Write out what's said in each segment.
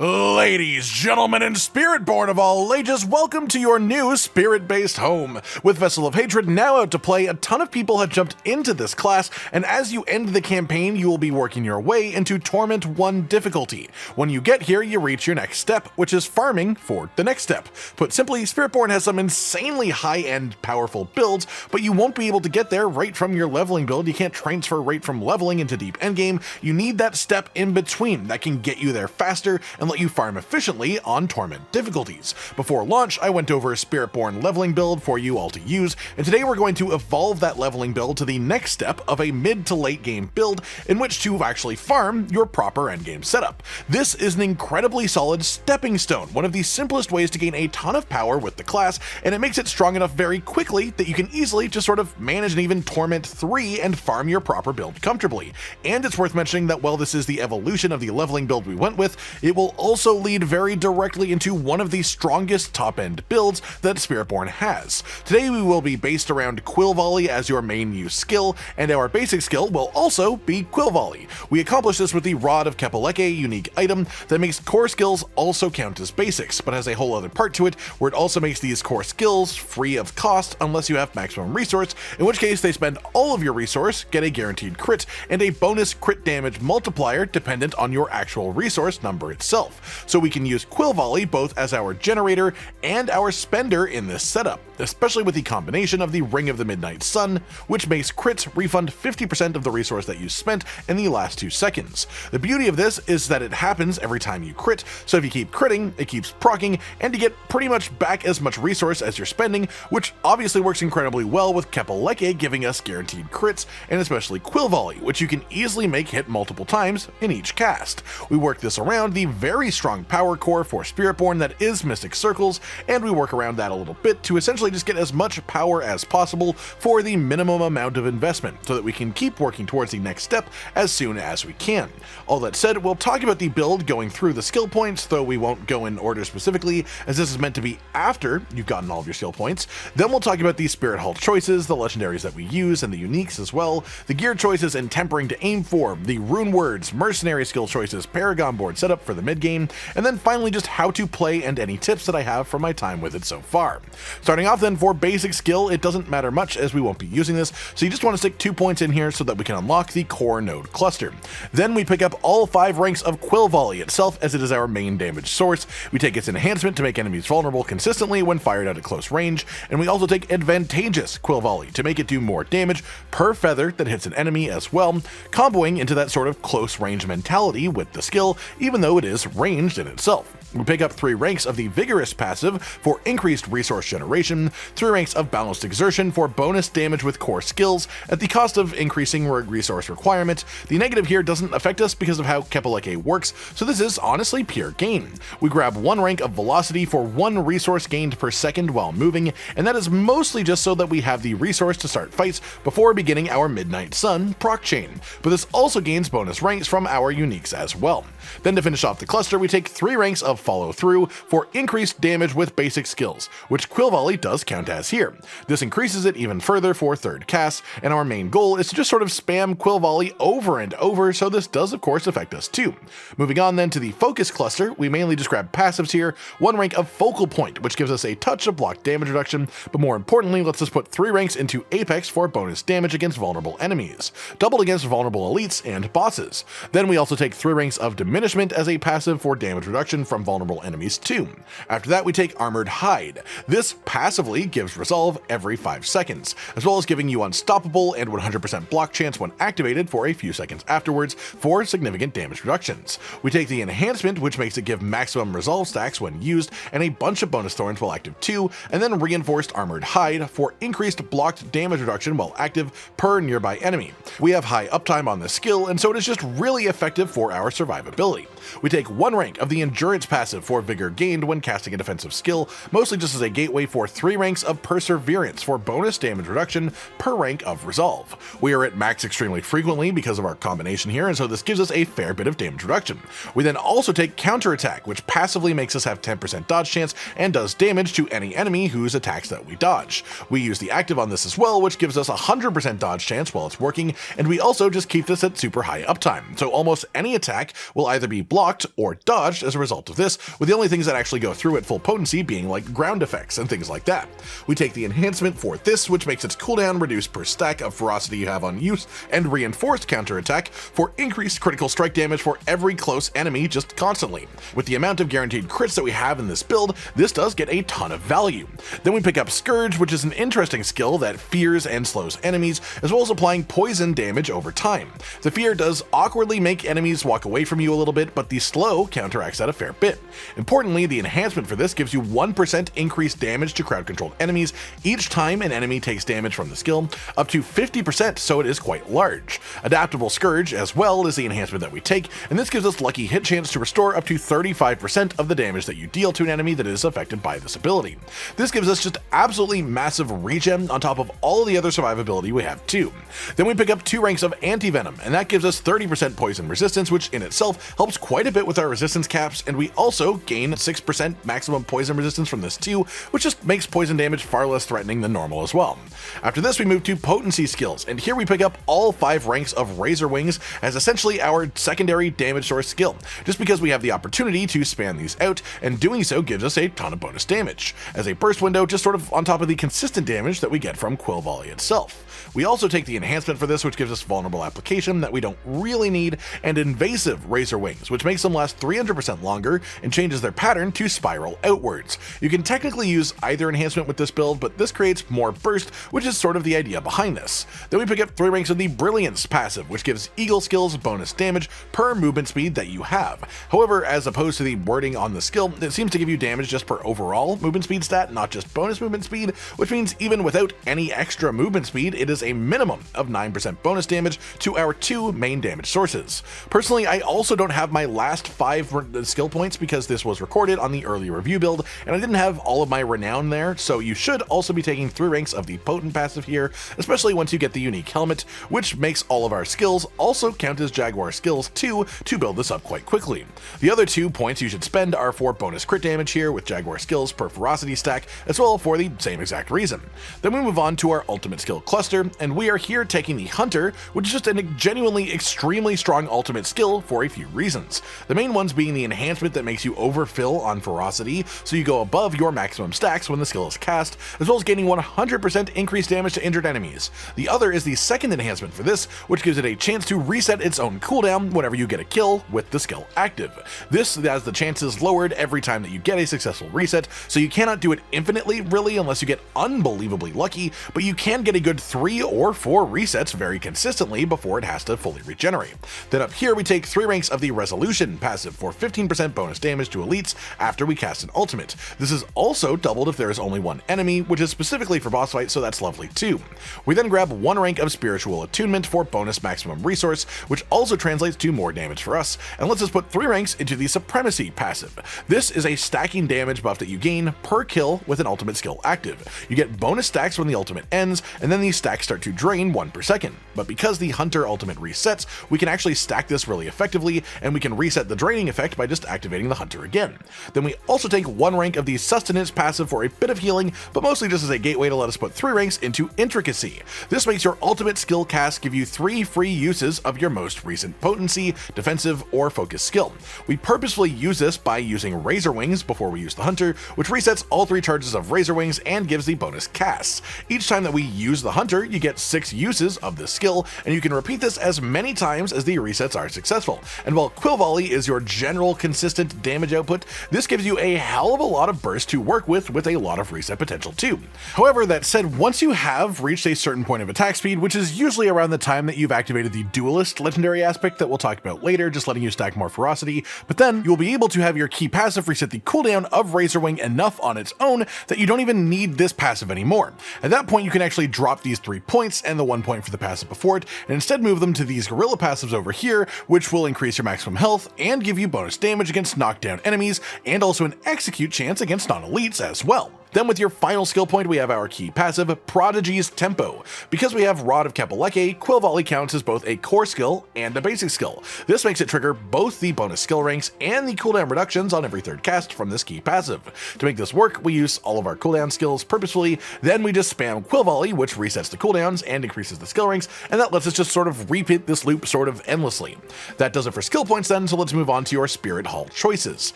Ladies, gentlemen, and Spiritborn of all ages, welcome to your new spirit-based home. With Vessel of Hatred now out to play, a ton of people have jumped into this class, and as you end the campaign, you will be working your way into Torment 1 difficulty. When you get here, you reach your next step, which is farming for the next step. Put simply, Spiritborn has some insanely high-end, powerful builds, but you won't be able to get there right from your leveling build. You can't transfer right from leveling into deep endgame. You need that step in between that can get you there faster and let you farm efficiently on Torment difficulties. Before launch, I went over a Spiritborn leveling build for you all to use, and today we're going to evolve that leveling build to the next step of a mid to late game build in which to actually farm your proper endgame setup. This is an incredibly solid stepping stone, one of the simplest ways to gain a ton of power with the class, and it makes it strong enough very quickly that you can easily just sort of manage and even Torment 3 and farm your proper build comfortably. And it's worth mentioning that while this is the evolution of the leveling build we went with, it will also lead very directly into one of the strongest top-end builds that Spiritborn has. Today we will be based around quill volley as your main use skill, and our basic skill will also be quill volley. We accomplish this with the Rod of Kepeleke unique item that makes core skills also count as basics, but has a whole other part to it where it also makes these core skills free of cost unless you have maximum resource, in which case they spend all of your resource, get a guaranteed crit, and a bonus crit damage multiplier dependent on your actual resource number itself. So we can use quill volley both as our generator and our spender in this setup, especially with the combination of the Ring of the Midnight Sun, which makes crits refund 50% of the resource that you spent in the last 2 seconds. The beauty of this is that it happens every time you crit, so if you keep critting, it keeps proccing, and you get pretty much back as much resource as you're spending, which obviously works incredibly well with Kepeleke giving us guaranteed crits, and especially quill volley, which you can easily make hit multiple times in each cast. We work this around the very strong power core for Spiritborn that is Mystic Circles, and we work around that a little bit to essentially just get as much power as possible for the minimum amount of investment, so that we can keep working towards the next step as soon as we can. All that said, we'll talk about the build going through the skill points, though we won't go in order specifically, as this is meant to be after you've gotten all of your skill points. Then we'll talk about the Spirit Hull choices, the legendaries that we use, and the uniques as well, the gear choices and tempering to aim for, the Runewords, mercenary skill choices, Paragon board setup for the mid game, and then finally just how to play and any tips that I have from my time with it so far. Starting off then, for basic skill, it doesn't matter much as we won't be using this, so you just want to stick 2 points in here so that we can unlock the core node cluster. Then we pick up all 5 ranks of quill volley itself, as it is our main damage source. We take its enhancement to make enemies vulnerable consistently when fired at a close range, and we also take advantageous quill volley to make it do more damage per feather that hits an enemy as well, comboing into that sort of close range mentality with the skill, even though it is ranged in itself. We pick up 3 ranks of the Vigorous passive for increased resource generation, 3 ranks of Balanced Exertion for bonus damage with core skills at the cost of increasing resource requirement. The negative here doesn't affect us because of how Kepeleke works, so this is honestly pure gain. We grab 1 rank of Velocity for 1 resource gained per second while moving, and that is mostly just so that we have the resource to start fights before beginning our Midnight Sun proc chain, but this also gains bonus ranks from our uniques as well. Then to finish off the cluster, we take 3 ranks of Follow Through for increased damage with basic skills, which quill volley does count as here. This increases it even further for third cast, and our main goal is to just sort of spam quill volley over and over, so this does of course affect us too. Moving on then to the focus cluster, we mainly just grab passives here, 1 rank of Focal Point, which gives us a touch of block damage reduction, but more importantly lets us put 3 ranks into Apex for bonus damage against vulnerable enemies, doubled against vulnerable elites and bosses. Then we also take 3 ranks of Diminishment as a passive for damage reduction from vulnerable enemies too. After that we take Armored Hide. This passively gives resolve every 5 seconds, as well as giving you unstoppable and 100% block chance when activated for a few seconds afterwards for significant damage reductions. We take the enhancement, which makes it give maximum resolve stacks when used, and a bunch of bonus thorns while active too, and then reinforced Armored Hide for increased blocked damage reduction while active per nearby enemy. We have high uptime on this skill, and so it is just really effective for our survivability. We take 1 rank of the Endurance passive for vigor gained when casting a defensive skill, mostly just as a gateway for 3 ranks of Perseverance for bonus damage reduction per rank of Resolve. We are at max extremely frequently because of our combination here, and so this gives us a fair bit of damage reduction. We then also take Counterattack, which passively makes us have 10% dodge chance and does damage to any enemy whose attacks that we dodge. We use the active on this as well, which gives us 100% dodge chance while it's working, and we also just keep this at super high uptime, so almost any attack will either be blocked or dodged dodged as a result of this, with the only things that actually go through at full potency being like ground effects and things like that. We take the enhancement for this, which makes its cooldown reduced per stack of ferocity you have on use, and reinforced counterattack for increased critical strike damage for every close enemy just constantly. With the amount of guaranteed crits that we have in this build, this does get a ton of value. Then we pick up Scourge, which is an interesting skill that fears and slows enemies, as well as applying poison damage over time. The fear does awkwardly make enemies walk away from you a little bit, but the slow counteracts that a fair bit. Importantly, the enhancement for this gives you 1% increased damage to crowd-controlled enemies each time an enemy takes damage from the skill, up to 50%, so it is quite large. Adaptable Scourge as well is the enhancement that we take, and this gives us lucky hit chance to restore up to 35% of the damage that you deal to an enemy that is affected by this ability. This gives us just absolutely massive regen on top of all the other survivability we have too. Then we pick up 2 ranks of Anti-Venom, and that gives us 30% poison resistance, which in itself helps quite a bit with our resistance caps, and we also gain 6% maximum poison resistance from this too, which just makes poison damage far less threatening than normal as well. After this, we move to potency skills, and here we pick up all 5 ranks of Razor Wings as essentially our secondary damage source skill, just because we have the opportunity to span these out, and doing so gives us a ton of bonus damage, as a burst window just sort of on top of the consistent damage that we get from quill volley itself. We also take the enhancement for this, which gives us vulnerable application that we don't really need, and invasive Razor Wings, which makes them last 300% longer and changes their pattern to spiral outwards. You can technically use either enhancement with this build, but this creates more burst, which is sort of the idea behind this. Then we pick up 3 ranks of the Brilliance passive, which gives Eagle skills bonus damage per movement speed that you have. However, as opposed to the wording on the skill, it seems to give you damage just per overall movement speed stat, not just bonus movement speed, which means even without any extra movement speed, it is a minimum of 9% bonus damage to our 2 main damage sources. Personally, I also don't have my last 5 skill points because this was recorded on the early review build, and I didn't have all of my renown there, so you should also be taking 3 ranks of the Potent passive here, especially once you get the unique helmet, which makes all of our skills also count as Jaguar skills too to build this up quite quickly. The other 2 points you should spend are for bonus crit damage here with Jaguar skills per ferocity stack, as well for the same exact reason. Then we move on to our ultimate skill cluster, and we are here taking the Hunter, which is just a genuinely extremely strong ultimate skill for a few reasons. The main ones being the enhancement that makes you overfill on ferocity, so you go above your maximum stacks when the skill is cast, as well as gaining 100% increased damage to injured enemies. The other is the second enhancement for this, which gives it a chance to reset its own cooldown whenever you get a kill with the skill active. This has the chances lowered every time that you get a successful reset, so you cannot do it infinitely really unless you get unbelievably lucky, but you can get a good 3 or 4 resets very consistently before it has to fully regenerate. Then up here we take 3 ranks of the Resolution passive for 15% bonus damage to elites after we cast an ultimate. This is also doubled if there is only 1 enemy, which is specifically for boss fights, so that's lovely too. We then grab 1 rank of Spiritual Attunement for bonus maximum resource, which also translates to more damage for us, and lets us put 3 ranks into the Supremacy passive. This is a stacking damage buff that you gain per kill with an ultimate skill active. You get bonus stacks when the ultimate ends, and then these stacks start to drain 1 per second. But because the Hunter ultimate resets, we can actually stack this really effectively, and we can reset the draining effect by just activating the Hunter again. Then we also take 1 rank of the Sustenance passive for a bit of healing, but mostly just as a gateway to let us put 3 ranks into Intricacy. This makes your ultimate skill cast give you 3 free uses of your most recent potency, defensive, or focus skill. We purposefully use this by using Razor Wings before we use the Hunter, which resets all 3 charges of Razor Wings and gives the bonus casts. Each time that we use the Hunter, you get 6 uses of this skill, and you can repeat this as many times as the resets are successful. And while Quill Volley is your general consistent damage output, this gives you a hell of a lot of burst to work with a lot of reset potential too. However, that said, once you have reached a certain point of attack speed, which is usually around the time that you've activated the Duelist legendary aspect that we'll talk about later, just letting you stack more ferocity, but then you'll be able to have your key passive reset the cooldown of Razor Wing enough on its own that you don't even need this passive anymore. At that point, you can actually drop these 3 points and the 1 point for the passive before it, and instead move them to these Gorilla passives over here, which will increase your maximum health and give you bonus damage against knockdown enemies, and also an execute chance against non-elites as well. Then with your final skill point, we have our key passive, Prodigy's Tempo. Because we have Rod of Kepaleke, Quill Volley counts as both a core skill and a basic skill. This makes it trigger both the bonus skill ranks and the cooldown reductions on every third cast from this key passive. To make this work, we use all of our cooldown skills purposefully, then we just spam Quill Volley, which resets the cooldowns and increases the skill ranks, and that lets us just sort of repeat this loop sort of endlessly. That does it for skill points then, so let's move on to your Spirit Hall choices.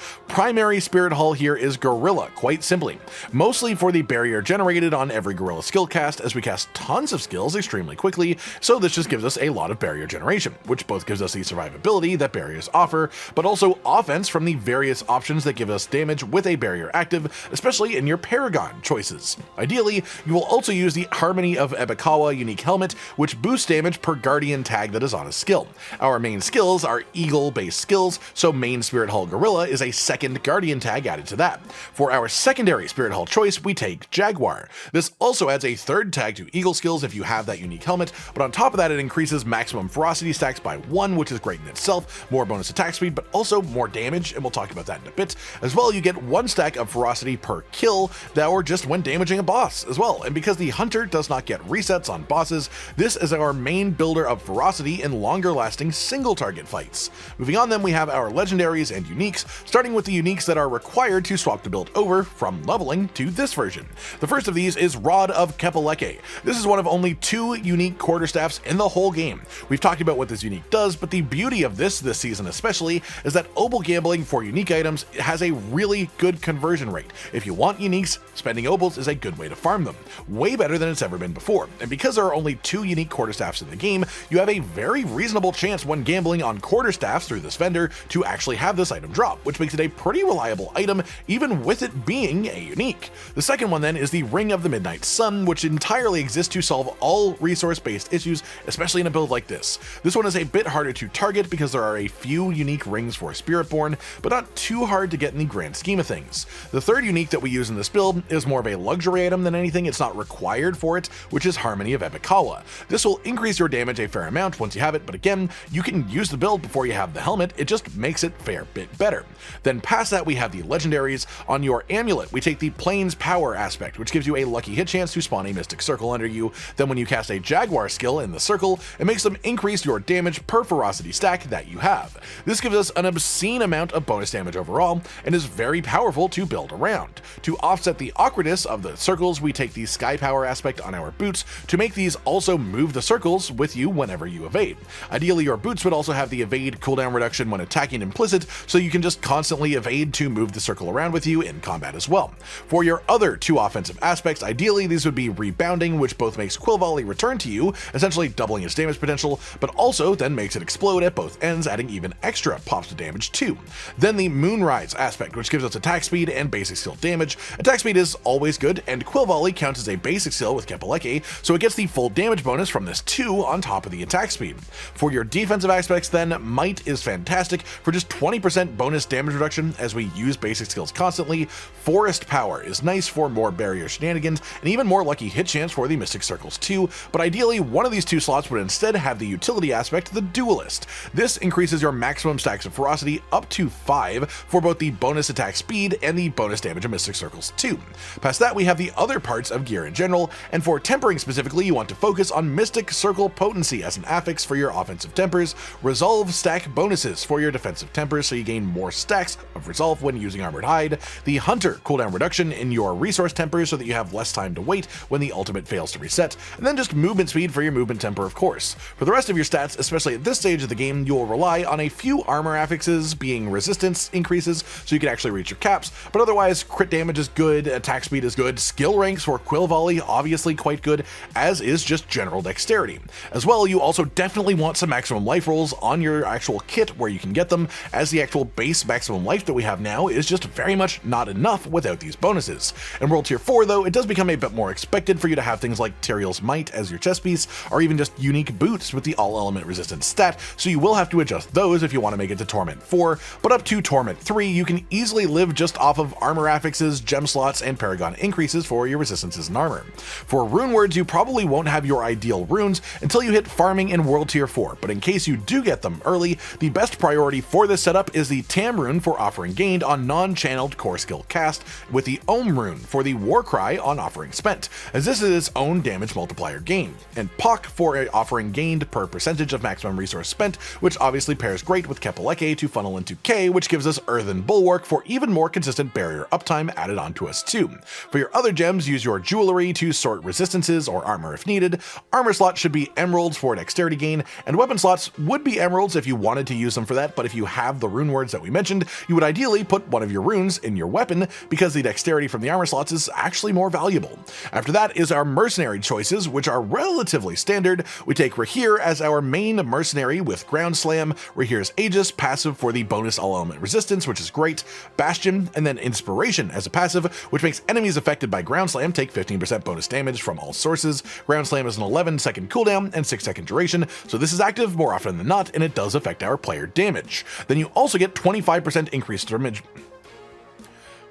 Primary Spirit Hall here is Gorilla, quite simply. Mostly for the barrier generated on every Gorilla skill cast, as we cast tons of skills extremely quickly, so this just gives us a lot of barrier generation, which both gives us the survivability that barriers offer, but also offense from the various options that give us damage with a barrier active, especially in your Paragon choices. Ideally, you will also use the Harmony of Ebikawa unique helmet, which boosts damage per guardian tag that is on a skill. Our main skills are eagle-based skills, so main Spirit Hall Gorilla is a second guardian tag added to that. For our secondary Spirit Hall choice, we take Jaguar. This also adds a third tag to eagle skills if you have that unique helmet, but on top of that it increases maximum ferocity stacks by 1, which is great in itself, more bonus attack speed, but also more damage, and we'll talk about that in a bit. As well, you get 1 stack of ferocity per kill, that or just when damaging a boss as well, and because the Hunter does not get resets on bosses, this is our main builder of ferocity in longer lasting single target fights. Moving on then, we have our legendaries and uniques, starting with the uniques that are required to swap the build over from leveling to this version. The first of these is Rod of Kepaleke. This is one of only 2 unique quarterstaffs in the whole game. We've talked about what this unique does, but the beauty of this season especially is that obol gambling for unique items has a really good conversion rate. If you want uniques, spending obols is a good way to farm them, way better than it's ever been before. And because there are only 2 unique quarterstaffs in the game, you have a very reasonable chance when gambling on quarterstaffs through this vendor to actually have this item drop, which makes it a pretty reliable item, even with it being a unique. The second one then is the Ring of the Midnight Sun, which entirely exists to solve all resource-based issues, especially in a build like this. This one is a bit harder to target because there are a few unique rings for Spiritborn, but not too hard to get in the grand scheme of things. The third unique that we use in this build is more of a luxury item than anything. It's not required for it, which is Harmony of Ebikawa. This will increase your damage a fair amount once you have it, but again, you can use the build before you have the helmet. It just makes it a fair bit better. Then past that, we have the legendaries. On your amulet, we take the Plains Power aspect, which gives you a lucky hit chance to spawn a mystic circle under you. Then when you cast a Jaguar skill in the circle, it makes them increase your damage per ferocity stack that you have. This gives us an obscene amount of bonus damage overall, and is very powerful to build around. To offset the awkwardness of the circles, we take the Sky Power aspect on our boots to make these also move the circles with you whenever you evade. Ideally, your boots would also have the evade cooldown reduction when attacking implicit, so you can just constantly evade to move the circle around with you in combat as well. For your other 2 offensive aspects, ideally these would be Rebounding, which both makes Quill Volley return to you, essentially doubling its damage potential, but also then makes it explode at both ends, adding even extra pops to damage too. Then the Moonrise aspect, which gives us attack speed and basic skill damage. Attack speed is always good, and Quill Volley counts as a basic skill with Kepaleke, so it gets the full damage bonus from this too on top of the attack speed. For your defensive aspects then, Might is fantastic for just 20% bonus damage reduction as we use basic skills constantly. Forest Power is nice for more barrier shenanigans, and even more lucky hit chance for the Mystic Circles too, but ideally one of these 2 slots would instead have the utility aspect, the Duelist. This increases your maximum stacks of ferocity up to 5 for both the bonus attack speed and the bonus damage of Mystic Circles too. Past that, we have the other parts of gear in general, and for tempering specifically, you want to focus on Mystic Circle Potency as an affix for your offensive tempers, Resolve stack bonuses for your defensive tempers so you gain more stacks of Resolve when using Armored Hide, the Hunter cooldown reduction in your resource tempers so that you have less time to wait when the ultimate fails to reset, and then just movement speed for your movement temper of course. For the rest of your stats, especially at this stage of the game, you will rely on a few armor affixes being resistance increases so you can actually reach your caps, but otherwise crit damage is good, attack speed is good, skill ranks for Quill Volley obviously quite good, as is just general dexterity. As well, you also definitely want some maximum life rolls on your actual kit where you can get them, as the actual base maximum life that we have now is just very much not enough without these bonuses. In World Tier 4 though, it does become a bit more expected for you to have things like Tyrael's Might as your chest piece, or even just unique boots with the all element resistance stat, so you will have to adjust those if you want to make it to Torment 4, but up to Torment 3 you can easily live just off of armor affixes, gem slots, and Paragon increases for your resistances and armor. For Runewords, you probably won't have your ideal runes until you hit farming in World Tier 4, but in case you do get them early, the best priority for this setup is the Tam rune for offering gained on non-channeled core skill cast, with the only Home rune for the war cry on offering spent, as this is its own damage multiplier gain, and Pock for a offering gained per percentage of maximum resource spent, which obviously pairs great with Kepaleke to funnel into K, which gives us Earthen Bulwark for even more consistent barrier uptime added onto us too. For your other gems, use your jewelry to sort resistances or armor if needed. Armor slots should be emeralds for dexterity gain, and weapon slots would be emeralds if you wanted to use them for that, but if you have the rune words that we mentioned, you would ideally put one of your runes in your weapon because the dexterity from the armor slots is actually more valuable. After that is our mercenary choices, which are relatively standard. We take Rahir as our main mercenary with Ground Slam, Rahir's Aegis passive for the bonus all element resistance, which is great, Bastion, and then Inspiration as a passive, which makes enemies affected by Ground Slam take 15% bonus damage from all sources. Ground Slam is an 11-second cooldown and 6-second duration, so this is active more often than not, and it does affect our player damage. Then you also get 25% increased damage.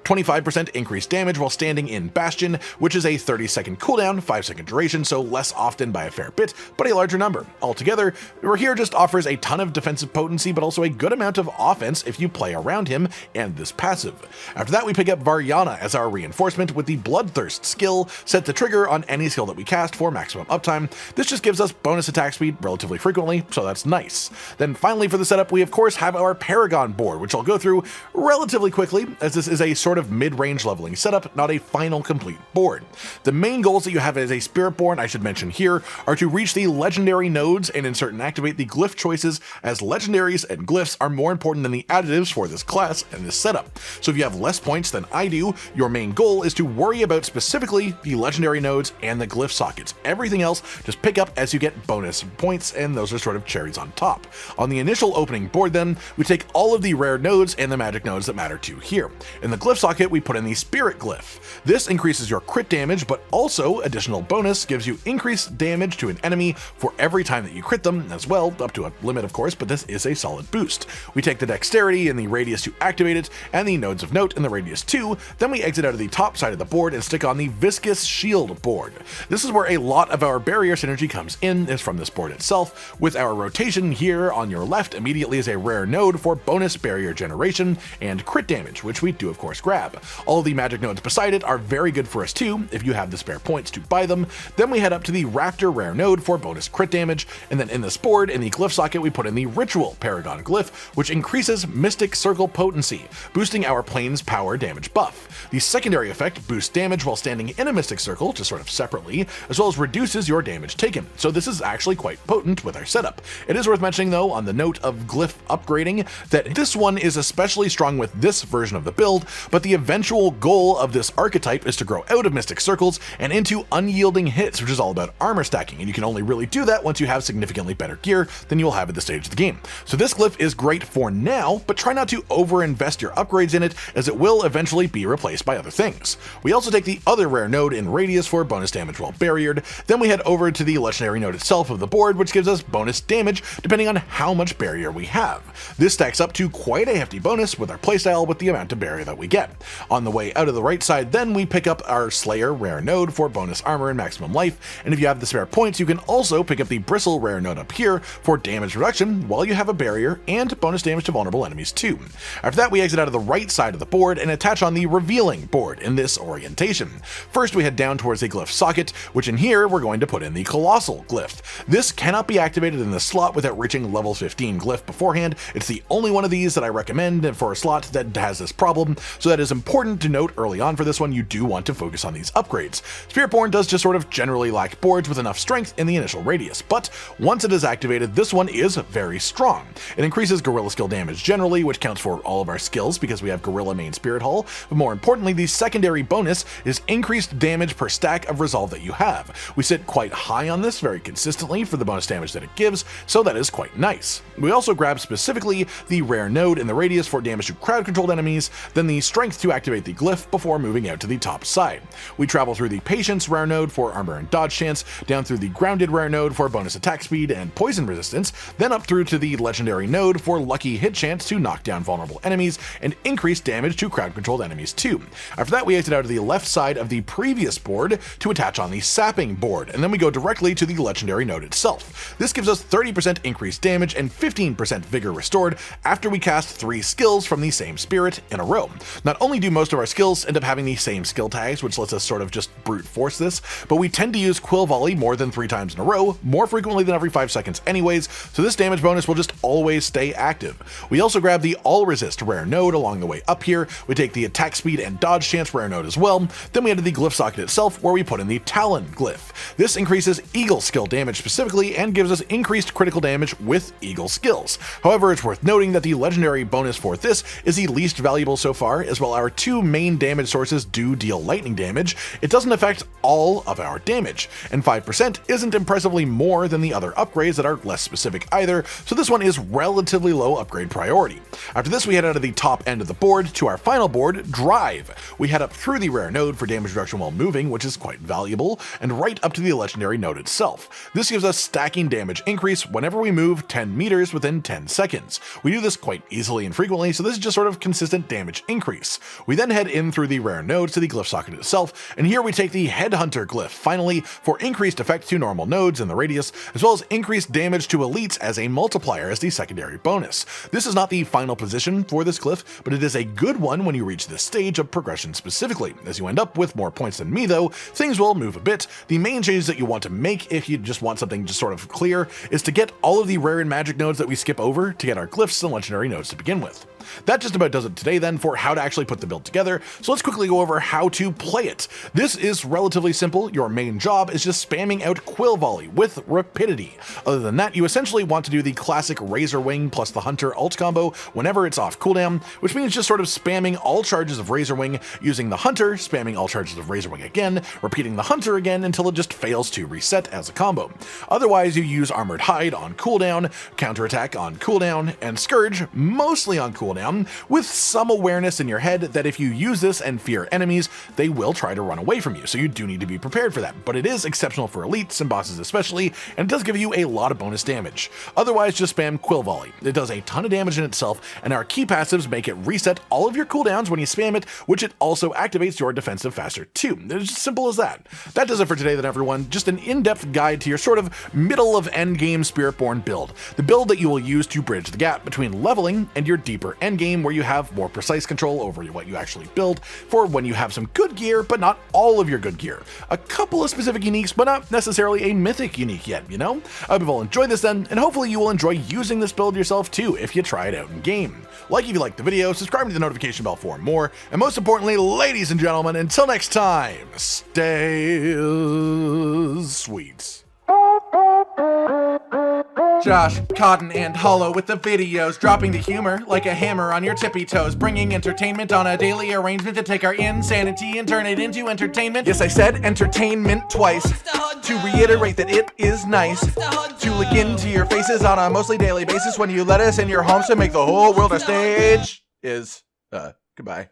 25% increased damage while standing in Bastion, which is a 30-second cooldown, 5-second duration, so less often by a fair bit, but a larger number. Altogether, Rahir just offers a ton of defensive potency, but also a good amount of offense if you play around him and this passive. After that, we pick up Varyana as our reinforcement with the Bloodthirst skill, set to trigger on any skill that we cast for maximum uptime. This just gives us bonus attack speed relatively frequently, so that's nice. Then finally for the setup, we of course have our Paragon board, which I'll go through relatively quickly, as this is a sort of mid-range leveling setup, not a final complete board. The main goals that you have as a Spiritborn, I should mention here, are to reach the legendary nodes and insert and activate the glyph choices, as legendaries and glyphs are more important than the additives for this class and this setup. So if you have less points than I do, your main goal is to worry about specifically the legendary nodes and the glyph sockets. Everything else just pick up as you get bonus points, and those are sort of cherries on top. On the initial opening board then, we take all of the rare nodes and the magic nodes that matter to here. In the glyph socket, we put in the Spirit Glyph. This increases your crit damage, but also additional bonus gives you increased damage to an enemy for every time that you crit them as well, up to a limit of course, but this is a solid boost. We take the dexterity and the radius to activate it, and the nodes of note in the radius too, then we exit out of the top side of the board and stick on the Viscous Shield board. This is where a lot of our barrier synergy comes in, is from this board itself, with our rotation here on your left immediately is a rare node for bonus barrier generation and crit damage, which we do of course grab. All of the magic nodes beside it are very good for us too, if you have the spare points to buy them. Then we head up to the Raptor rare node for bonus crit damage, and then in this board, in the glyph socket, we put in the Ritual Paragon glyph, which increases Mystic Circle potency, boosting our plane's power damage buff. The secondary effect boosts damage while standing in a Mystic Circle, just sort of separately, as well as reduces your damage taken, so this is actually quite potent with our setup. It is worth mentioning though, on the note of glyph upgrading, that this one is especially strong with this version of the build, but the eventual goal of this archetype is to grow out of Mystic Circles and into unyielding hits, which is all about armor stacking, and you can only really do that once you have significantly better gear than you will have at this stage of the game. So this glyph is great for now, but try not to overinvest your upgrades in it, as it will eventually be replaced by other things. We also take the other rare node in radius for bonus damage while barriered, then we head over to the legendary node itself of the board, which gives us bonus damage depending on how much barrier we have. This stacks up to quite a hefty bonus with our playstyle with the amount of barrier that we get. On the way out of the right side, then we pick up our Slayer rare node for bonus armor and maximum life, and if you have the spare points, you can also pick up the Bristle rare node up here for damage reduction while you have a barrier and bonus damage to vulnerable enemies too. After that, we exit out of the right side of the board and attach on the Revealing board in this orientation. First, we head down towards the glyph socket, which in here we're going to put in the Colossal glyph. This cannot be activated in this slot without reaching level 15 glyph beforehand. It's the only one of these that I recommend for a slot that has this problem, so that is important to note early on. For this one, you do want to focus on these upgrades. Spiritborn does just sort of generally lack boards with enough strength in the initial radius, but once it is activated, this one is very strong. It increases Gorilla skill damage generally, which counts for all of our skills because we have Gorilla main Spirit Hull, but more importantly, the secondary bonus is increased damage per stack of resolve that you have. We sit quite high on this very consistently for the bonus damage that it gives, so that is quite nice. We also grab specifically the rare node in the radius for damage to crowd controlled enemies, then the strength to activate the glyph before moving out to the top side. We travel through the Patience rare node for armor and dodge chance, down through the Grounded rare node for bonus attack speed and poison resistance, then up through to the legendary node for lucky hit chance to knock down vulnerable enemies and increase damage to crowd controlled enemies too. After that, we exit out of the left side of the previous board to attach on the Sapping board, and then we go directly to the legendary node itself. This gives us 30% increased damage and 15% vigor restored after we cast 3 skills from the same spirit in a row. Not Not only do most of our skills end up having the same skill tags, which lets us sort of just brute force this, but we tend to use quill volley more than 3 times in a row, more frequently than every 5 seconds anyways, so this damage bonus will just always stay active. We also grab the all resist rare node along the way up here, we take the attack speed and dodge chance rare node as well, then we enter the glyph socket itself where we put in the Talon glyph. This increases eagle skill damage specifically and gives us increased critical damage with eagle skills. However, it's worth noting that the legendary bonus for this is the least valuable so far, as while our 2 main damage sources do deal lightning damage, it doesn't affect all of our damage, and 5% isn't impressively more than the other upgrades that are less specific either, so this one is relatively low upgrade priority. After this, we head out of the top end of the board to our final board, Drive. We head up through the rare node for damage reduction while moving, which is quite valuable, and right up to the legendary node itself. This gives us stacking damage increase whenever we move 10 meters within 10 seconds. We do this quite easily and frequently, so this is just sort of consistent damage increase. We then head in through the rare nodes to the glyph socket itself, and here we take the Headhunter glyph, finally, for increased effect to normal nodes in the radius, as well as increased damage to elites as a multiplier as the secondary bonus. This is not the final position for this glyph, but it is a good one when you reach this stage of progression specifically. As you end up with more points than me though, things will move a bit. The main changes that you want to make if you just want something just sort of clear is to get all of the rare and magic nodes that we skip over to get our glyphs and legendary nodes to begin with. That just about does it today then for how to actually put the build together, so let's quickly go over how to play it. This is relatively simple. Your main job is just spamming out quill volley with rapidity. Other than that, you essentially want to do the classic Razor Wing plus the Hunter ult combo whenever it's off cooldown, which means just sort of spamming all charges of Razor Wing, using the Hunter, spamming all charges of Razor Wing again, repeating the Hunter again until it just fails to reset as a combo. Otherwise, you use Armored Hide on cooldown, counterattack on cooldown, and Scourge mostly on cooldown, with some awareness in your head that if you use this and fear enemies, they will try to run away from you, so you do need to be prepared for that. But it is exceptional for elites and bosses especially, and it does give you a lot of bonus damage. Otherwise, just spam quill volley. It does a ton of damage in itself, and our key passives make it reset all of your cooldowns when you spam it, which it also activates your defensive faster too. It's as simple as that. That does it for today then, everyone. Just an in-depth guide to your sort of middle of endgame Spiritborn build. The build that you will use to bridge the gap between leveling and your deeper endgame, where you have more precise control over what you actually build for when you have some good gear, but not all of your good gear. A couple of specific uniques, but not necessarily a mythic unique yet, you know? I hope you've all enjoyed this then, and hopefully you will enjoy using this build yourself too if you try it out in game. Like if you liked the video, subscribe to the notification bell for more, and most importantly, ladies and gentlemen, until next time, stay sweet. Josh, Cotton, and Hollow with the videos, dropping the humor like a hammer on your tippy toes, bringing entertainment on a daily arrangement to take our insanity and turn it into entertainment. Yes, I said entertainment twice, to reiterate that it is nice to look into your faces on a mostly daily basis when you let us in your homes to make the whole world a stage. Goodbye.